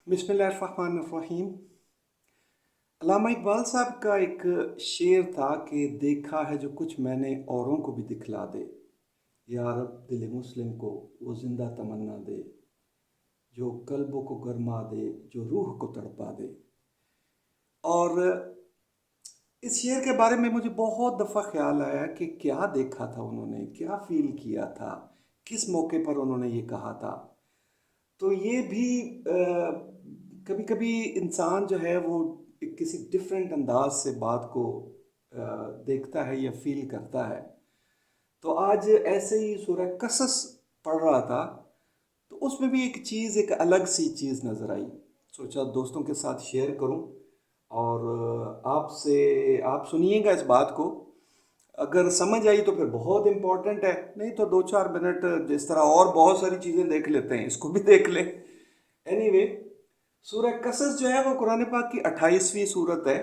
बिस्मिल्लाहिर्रहमानिर्रहीम। अल्लामा इकबाल साहब का एक शेर था कि देखा है जो कुछ मैंने औरों को भी दिखला दे। या रब दिल मुस्लिम को वो जिंदा तमन्ना दे, जो कल्बों को गरमा दे, जो रूह को तड़पा दे। और इस शेर के बारे में मुझे बहुत दफ़ा ख्याल आया कि क्या देखा था उन्होंने, क्या फील किया था, किस मौके पर उन्होंने ये कहा था। तो ये भी कभी कभी इंसान जो है वो किसी डिफरेंट अंदाज से बात को देखता है या फील करता है। तो आज ऐसे ही सूरह कसस पढ़ रहा था, तो उसमें भी एक चीज़, एक अलग सी चीज़ नज़र आई। सोचा दोस्तों के साथ शेयर करूं और आपसे आप सुनिएगा इस बात को। अगर समझ आई तो फिर बहुत इम्पोर्टेंट है, नहीं तो 2-4 मिनट जिस तरह और बहुत सारी चीज़ें देख लेते हैं, इसको भी देख लें। एनीवे, सूरह कसस जो है वो कुरान पाक की 28वीं सूरत है।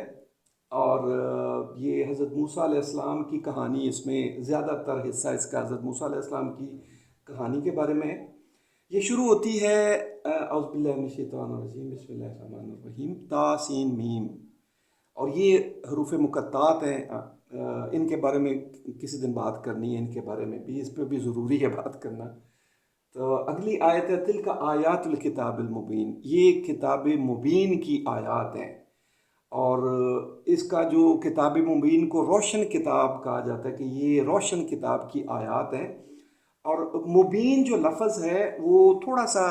और ये हज़रत मूसा अलैहिस्सलाम की कहानी, इसमें ज़्यादातर हिस्सा इसका हज़रत मूसा अलैहिस्सलाम की कहानी के बारे में है। ये शुरू होती है औज़ु बिल्लाहि मिनश शैतानिर रजीम, बिस्मिल्लाहिर रहमानिर रहीम, तासीन मीम। और ये हरूफ मुक़त्तात हैं। इनके बारे में किसी दिन बात करनी है, इनके बारे में भी, इस पर भी ज़रूरी है बात करना। तो अगली आयत है तिल का आयातुल किताबिल मुबीन, ये किताब मुबीन की आयात हैं। और इसका जो किताब मुबीन को रोशन किताब कहा जाता है कि ये रोशन किताब की आयत हैं। और मुबीन जो लफ्ज़ है वो थोड़ा सा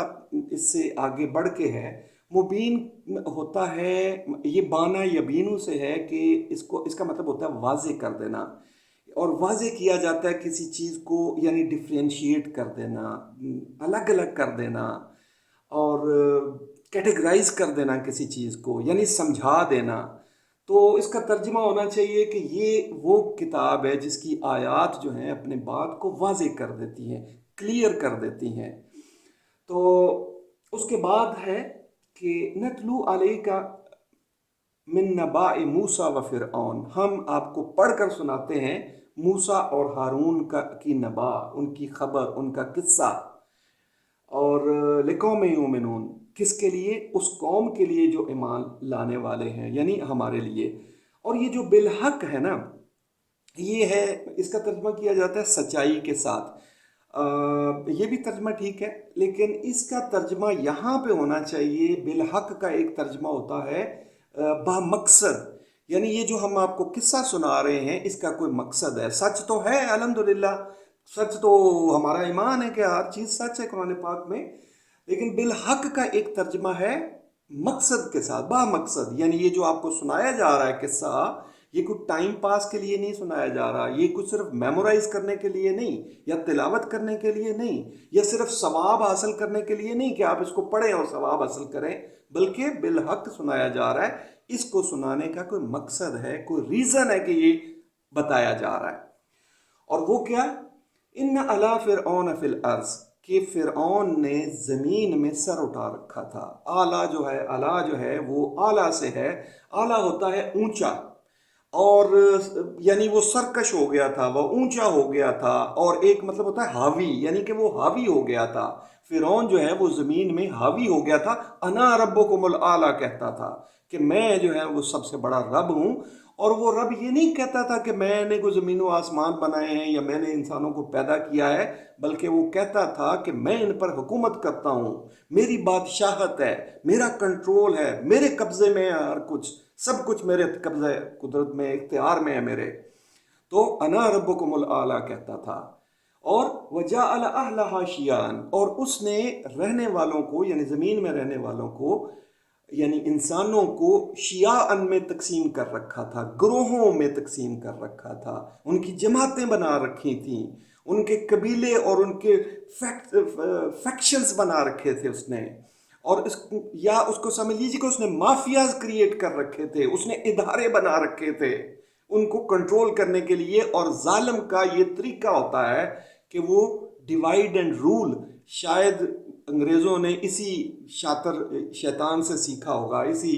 इससे आगे बढ़ के है। मुबीन होता है, ये बाना यबीनू से है कि इसको, इसका मतलब होता है वाज़े कर देना। और वाज़े किया जाता है किसी चीज़ को, यानी डिफ्रेंशिएट कर देना, अलग अलग कर देना, और कैटेगराइज कर देना किसी चीज़ को, यानी समझा देना। तो इसका तर्जुमा होना चाहिए कि ये वो किताब है जिसकी आयत जो हैं अपने बात को वाज़े कर देती हैं, क्लियर कर देती हैं। तो उसके बाद है कि नतलू अलैका मिन नबाए मूसा व फ़िरऔन, हम आपको पढ़कर सुनाते हैं मूसा और हारून का की नबा, उनकी खबर, उनका किस्सा। और लिकौम युमिनून, किसके लिए? उस कौम के लिए जो ईमान लाने वाले हैं, यानी हमारे लिए। और ये जो बिलहक है ना, ये है, इसका तर्जमा किया जाता है सच्चाई के साथ। ये भी तर्जमा ठीक है, लेकिन इसका तर्जमा यहाँ पे होना चाहिए, बिलहक का एक तर्जमा होता है बामकसद। यानी ये जो हम आपको किस्सा सुना रहे हैं, इसका कोई मकसद है। सच तो है अल्हम्दुलिल्लाह, सच तो हमारा ईमान है कि हर चीज़ सच है कुरान पाक में। लेकिन बिलहक का एक तर्जमा है मकसद के साथ, बामकसद। यानी ये जो आपको सुनाया जा रहा है किस्सा, ये कुछ टाइम पास के लिए नहीं सुनाया जा रहा, ये कुछ सिर्फ मेमोराइज करने के लिए नहीं, या तिलावत करने के लिए नहीं, या सिर्फ सवाब हासिल करने के लिए नहीं कि आप इसको पढ़ें और सवाब हासिल करें, बल्कि बिलहक सुनाया जा रहा है। इसको सुनाने का कोई मकसद है, कोई रीज़न है कि ये बताया जा रहा है। और वो क्या? इन अला फ़िरऔन फ़िल अर्ज़, कि फ़िरऔन ने ज़मीन में सर उठा रखा था। आला जो है, अला जो है वो आला से है। आला होता है ऊंचा, और यानी वो सरकश हो गया था, वह ऊंचा हो गया था। और एक मतलब होता है हावी, यानी कि वो हावी हो गया था। फिरौन जो है वो ज़मीन में हावी हो गया था। अना रब्बुकुमुल आला कहता था कि मैं जो है वो सबसे बड़ा रब हूँ। और वो रब ये नहीं कहता था कि मैंने कोई ज़मीन व आसमान बनाए हैं या मैंने इंसानों को पैदा किया है, बल्कि वो कहता था कि मैं इन पर हुकूमत करता हूँ, मेरी बादशाहत है, मेरा कंट्रोल है, मेरे कब्ज़े में है हर कुछ, सब कुछ मेरे कब्ज़े कुदरत में, इख्तियार में है मेरे। तो अना रब्बुकुमुल आला कहता था। और वजाअल अहलहा शियान, और उसने रहने वालों को, यानी ज़मीन में रहने वालों को, यानी इंसानों को शियाअन में तकसीम कर रखा था, ग्रोहों में तकसीम कर रखा था, उनकी जमातें बना रखी थी, उनके कबीले और उनके फैक्शंस बना रखे थे उसने। और इस, या उसको समझ लीजिए कि उसने माफियाज क्रिएट कर रखे थे, उसने इदारे बना रखे थे उनको कंट्रोल करने के लिए। और जालिम का ये तरीका होता है कि वो डिवाइड एंड रूल, शायद अंग्रेज़ों ने इसी शातर शैतान से सीखा होगा, इसी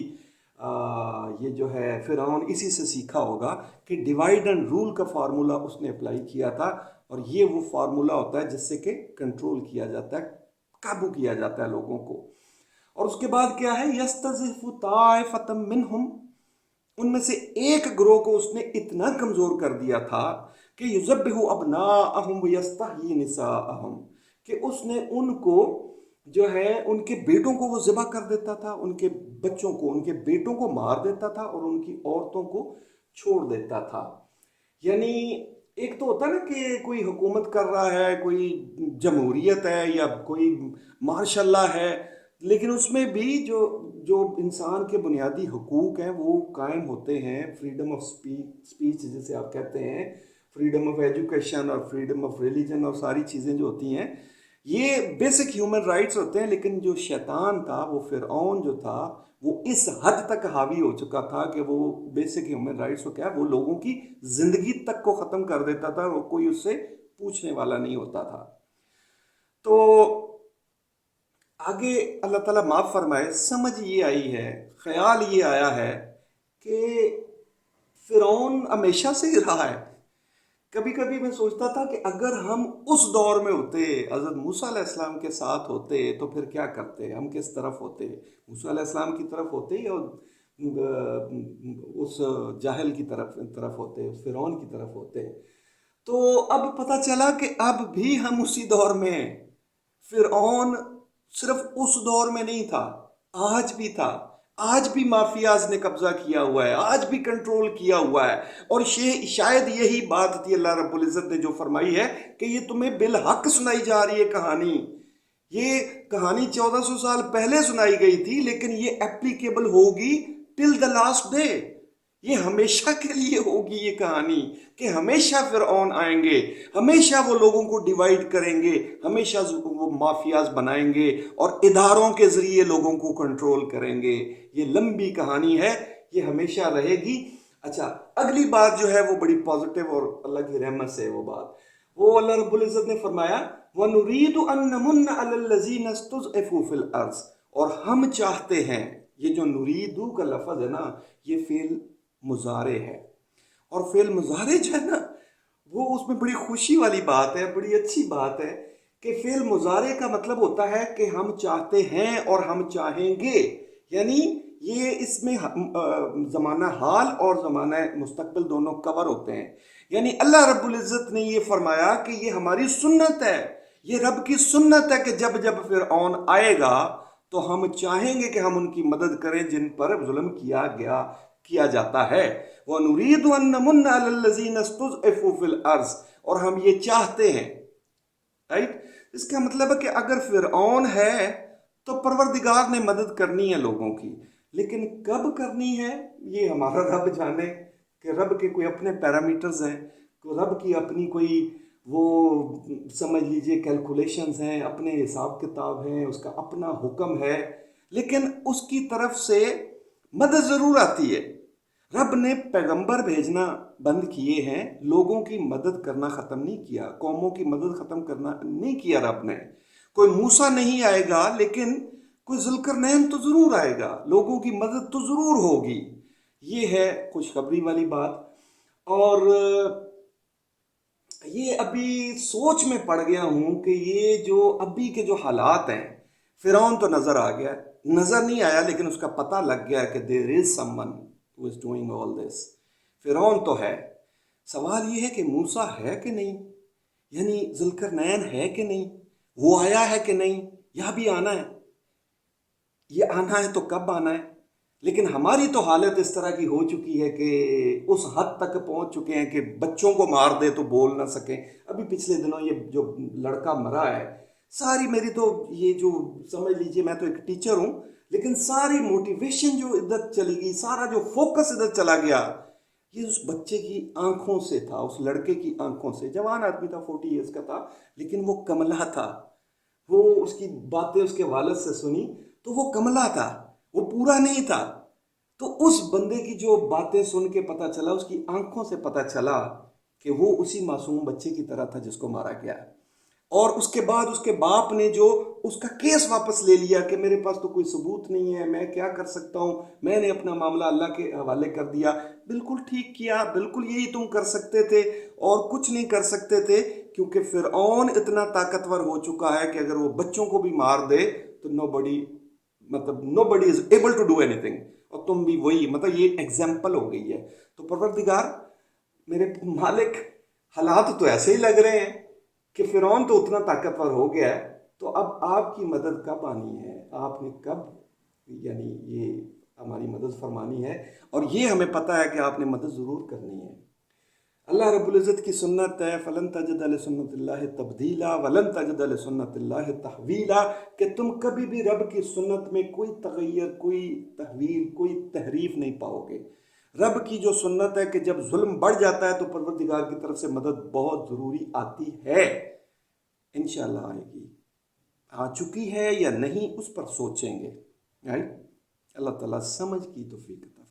ये जो है फिरौन इसी से सीखा होगा कि डिवाइड एंड रूल का फार्मूला उसने अप्लाई किया था। और ये वो फार्मूला होता है जिससे कि कंट्रोल किया जाता है, काबू किया जाता है लोगों को। और उसके बाद क्या है, यस्तज़िफु ताइफतम मिनहुम, उनमें से एक ग्रोह को उसने इतना कमजोर कर दिया था कि युज़ब्बिहु अबनाअहुम व यस्तहयी निसाअहुम, कि उसने उनको जो है उनके बेटों को वो ज़िबा कर देता था, उनके बच्चों को, उनके बेटों को मार देता था और उनकी औरतों को छोड़ देता था। यानी एक तो होता है ना कि कोई हुकूमत कर रहा है, कोई जमहूरियत है या कोई मार्शल्ला है, लेकिन उसमें भी जो जो इंसान के बुनियादी हकूक़ हैं वो कायम होते हैं। फ्रीडम ऑफ स्पीच जिसे आप कहते हैं, फ्रीडम ऑफ एजुकेशन और फ्रीडम ऑफ रिलीजन और सारी चीज़ें जो होती हैं ये बेसिक ह्यूमन राइट्स होते हैं। लेकिन जो शैतान था, वो फिरऔन जो था, वो इस हद तक हावी हो चुका था कि वो बेसिक ह्यूमन राइट्स को क्या, वो लोगों की ज़िंदगी तक को ख़त्म कर देता था, वो कोई उससे पूछने वाला नहीं होता था। तो आगे अल्लाह ताला माफ़ फरमाए, समझ ये आई है, ख्याल ये आया है कि फिरौन हमेशा से ही रहा है। कभी कभी मैं सोचता था कि अगर हम उस दौर में होते, हज़रत मूसा अलैहिस्सलाम के साथ होते, तो फिर क्या करते, हम किस तरफ होते, मूसा अलैहिस्सलाम की तरफ होते या उस जाहिल की तरफ होते, उस फिरौन की तरफ होते। तो अब पता चला कि अब भी हम उसी दौर में हैं। फिरऔन सिर्फ उस दौर में नहीं था, आज भी था, आज भी माफियाज ने कब्जा किया हुआ है, आज भी कंट्रोल किया हुआ है। और शायद यही बात थी अल्लाह रब्बुल इज़्ज़त ने जो फरमाई है कि ये तुम्हें बिलहक सुनाई जा रही है कहानी। ये कहानी 1400 साल पहले सुनाई गई थी, लेकिन ये एप्लीकेबल होगी टिल द लास्ट डे। ये हमेशा के लिए होगी ये कहानी, कि हमेशा फिरऔन आएंगे, हमेशा वो लोगों को डिवाइड करेंगे, हमेशा वो माफियाज बनाएंगे और इदारों के जरिए लोगों को कंट्रोल करेंगे। ये लंबी कहानी है, ये हमेशा रहेगी। अच्छा, अगली बात जो है वो बड़ी पॉजिटिव और अल्लाह की रहमत से वो बात, वो अल्लाह रब्बुल इज़्ज़त ने फरमाया, वनुरीदु अन नमुन्ना अलल लज़ीना इस्तुज़इफू फिल अर्ज़, और हम चाहते हैं। ये जो नुरीदू का लफ्ज़ है ना, ये फेल मुजारे है, और फेल मुजारे जो है ना, वो उसमें बड़ी खुशी वाली बात है, बड़ी अच्छी बात है कि फेल मुजारे का मतलब होता है कि हम चाहते हैं और हम चाहेंगे। यानी ये इसमें ज़माना हाल और ज़माना मुस्तकबिल दोनों कवर होते हैं। यानी अल्लाह रब्बुल इज़्ज़त ने ये फरमाया कि ये हमारी सुन्नत है, ये रब की सुन्नत है कि जब जब फिरऔन आएगा तो हम चाहेंगे कि हम उनकी मदद करें जिन पर जुल्म किया जाता है। वह नुरीदु अन नमुन्ना अलल लज़ीना इस्तुज़इफू फिल अर्ज़, और हम ये चाहते हैं। राइट, इसका मतलब है कि अगर फिरऔन है तो परवरदिगार ने मदद करनी है लोगों की, लेकिन कब करनी है ये हमारा रब जाने, कि रब के कोई अपने पैरामीटर्स हैं, तो रब की अपनी कोई वो समझ लीजिए कैलकुलेशंस हैं, अपने हिसाब किताब हैं, उसका अपना हुक्म है। लेकिन उसकी तरफ से मदद ज़रूर आती है। रब ने पैगंबर भेजना बंद किए हैं, लोगों की मदद करना ख़त्म नहीं किया, कौमों की मदद ख़त्म करना नहीं किया रब ने। कोई मूसा नहीं आएगा, लेकिन कोई जुल्करनैन तो ज़रूर आएगा, लोगों की मदद तो ज़रूर होगी। ये है खुशखबरी वाली बात। और ये अभी सोच में पड़ गया हूँ कि ये जो अभी के जो हालात हैं, फिरौन तो नज़र आ गया, नज़र नहीं आया लेकिन उसका पता लग गया कि there is someone who is doing all this. फिरौन तो है, सवाल ये है कि मूसा है कि नहीं, यानी जुल्करनैन है कि नहीं, वो आया है कि नहीं, यह भी आना है। ये आना है तो कब आना है। लेकिन हमारी तो हालत इस तरह की हो चुकी है कि उस हद तक पहुंच चुके हैं कि बच्चों को मार दे तो बोल ना सकें। अभी पिछले दिनों ये जो लड़का मरा है, सारी मेरी तो ये जो समझ लीजिए, मैं तो एक टीचर हूँ, लेकिन सारी मोटिवेशन जो इधर चली गई, सारा जो फोकस इधर चला गया, ये उस बच्चे की आंखों से था, उस लड़के की आंखों से। जवान आदमी था, 40 ईयर्स का था, लेकिन वो कमला था। वो उसकी बातें उसके वालिद से सुनी तो वो कमला था, वो पूरा नहीं था। तो उस बंदे की जो बातें सुन के पता चला, उसकी आंखों से पता चला कि वो उसी मासूम बच्चे की तरह था जिसको मारा गया। और उसके बाद उसके बाप ने जो उसका केस वापस ले लिया कि मेरे पास तो कोई सबूत नहीं है, मैं क्या कर सकता हूँ, मैंने अपना मामला अल्लाह के हवाले कर दिया। बिल्कुल ठीक किया, बिल्कुल यही तुम कर सकते थे और कुछ नहीं कर सकते थे, क्योंकि फिरऔन इतना ताकतवर हो चुका है कि अगर वो बच्चों को भी मार दे तो नो बडी मतलब nobody is able to do anything, और तुम भी वही, मतलब ये एग्जाम्पल हो गई है। तो परवरदिगार मेरे मालिक, हालात तो ऐसे ही लग रहे हैं कि फिरौन तो उतना ताकतवर हो गया है, तो अब आपकी मदद कब आनी है, आपने कब यानी ये हमारी मदद फरमानी है। और ये हमें पता है कि आपने मदद ज़रूर करनी है। अल्लाह रब्बुल इज़्ज़त की सुन्नत है, फ़लन तजिद लिसुन्नतिल्लाहि तब्दीला वलन तजिद लिसुन्नतिल्लाहि तहवीला, कि तुम कभी भी रब की सुन्नत में कोई तगय्युर, कोई तहवील, कोई तहरीफ नहीं पाओगे। रब की जो सुन्नत है कि जब जुल्म बढ़ जाता है तो परवरदिगार की तरफ से मदद बहुत ज़रूरी आती है। इंशाअल्लाह आएगी, आ चुकी है या नहीं उस पर सोचेंगे। राइट। अल्लाह ताला समझ की तौफीक अता